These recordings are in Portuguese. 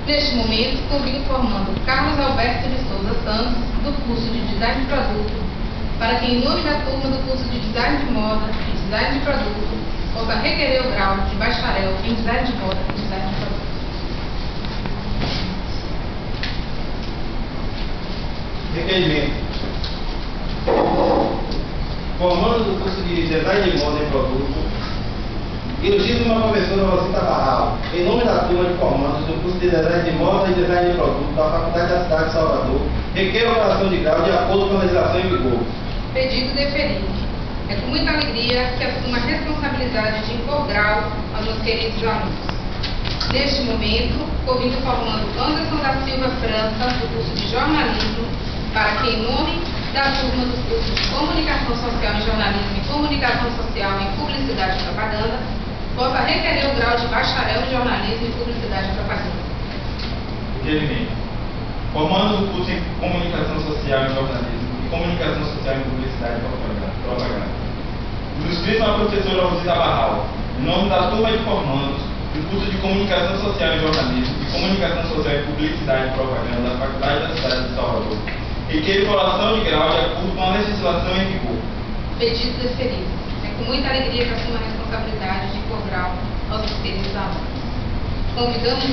Neste momento, convido formando Carlos Alberto de Souza Santos, do curso de Design de Produto, para que, em nome da turma do curso de Design de Moda e Design de Produto, possa requerer o grau de bacharel em Design de Moda e Design de Produto. Requerimento. Formando do curso de Design de Moda e Produto, ilustríssima professora Rosita Barral, em nome da turma de formandos do curso de Design de Moda e Design de Produto da Faculdade da Cidade de Salvador, requer a operação de grau de acordo com a legislação em vigor. Pedido deferido. É com muita alegria que assumo a responsabilidade de impor grau aos meus queridos alunos. Neste momento, convido o formando Anderson da Silva França, do curso de Jornalismo, para que, em nome da turma dos cursos de Comunicação Social em Jornalismo e Comunicação Social em Publicidade e Propaganda, possa requerer o grau de bacharel em Jornalismo e Publicidade e Propaganda. Requerimento. Formando o curso em Comunicação Social em Jornalismo e Comunicação Social em Publicidade e Propaganda. Ilustríssima a professora Rosita Barral, em nome da turma de formandos do curso de Comunicação Social em Jornalismo e Comunicação Social em Publicidade e Propaganda da Faculdade da Cidade de Salvador, requer colação de grau de acordo com a legislação em vigor. Pedido deferido. É com muita alegria que assumo a responsabilidade de impor grau aos meus queridos alunos. Convidamos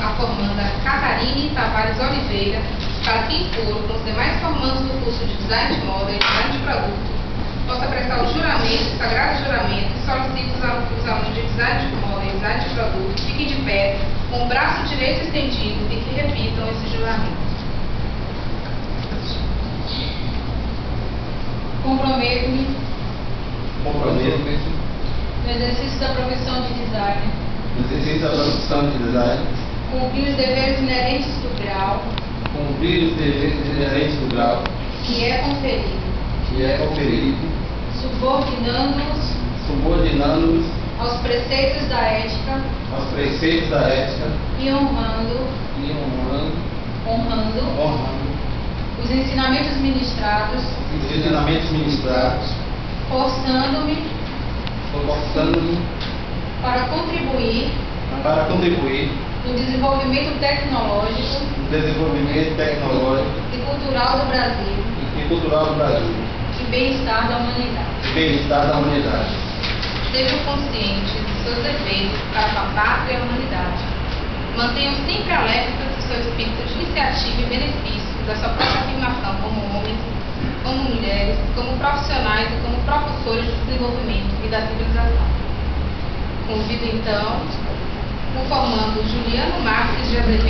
a formanda Catarine Tavares Oliveira para que, em coro com os demais formandos do curso de Design de Moda e Design de Produto, possa prestar o juramento, o sagrado juramento, e solicito os alunos de Design de Moda e Design de Produto fiquem de pé, com o braço direito estendido e que repitam esse juramento. Comprometo-me no exercício da profissão de design, cumprir os deveres inerentes do grau, que é conferido, subordinando-os aos preceitos da ética, e honrando os ensinamentos ministrados, forçando-me para contribuir no desenvolvimento tecnológico e cultural do Brasil e bem-estar da humanidade. Sejam conscientes de seus deveres para com a pátria e a humanidade. Mantenham sempre alerta do seu espírito de iniciativa e benefício da sua própria afirmação como homens, como mulheres, como profissionais e como propulsores do desenvolvimento e da civilização. Convido então o formando Juliano Marques de Azevedo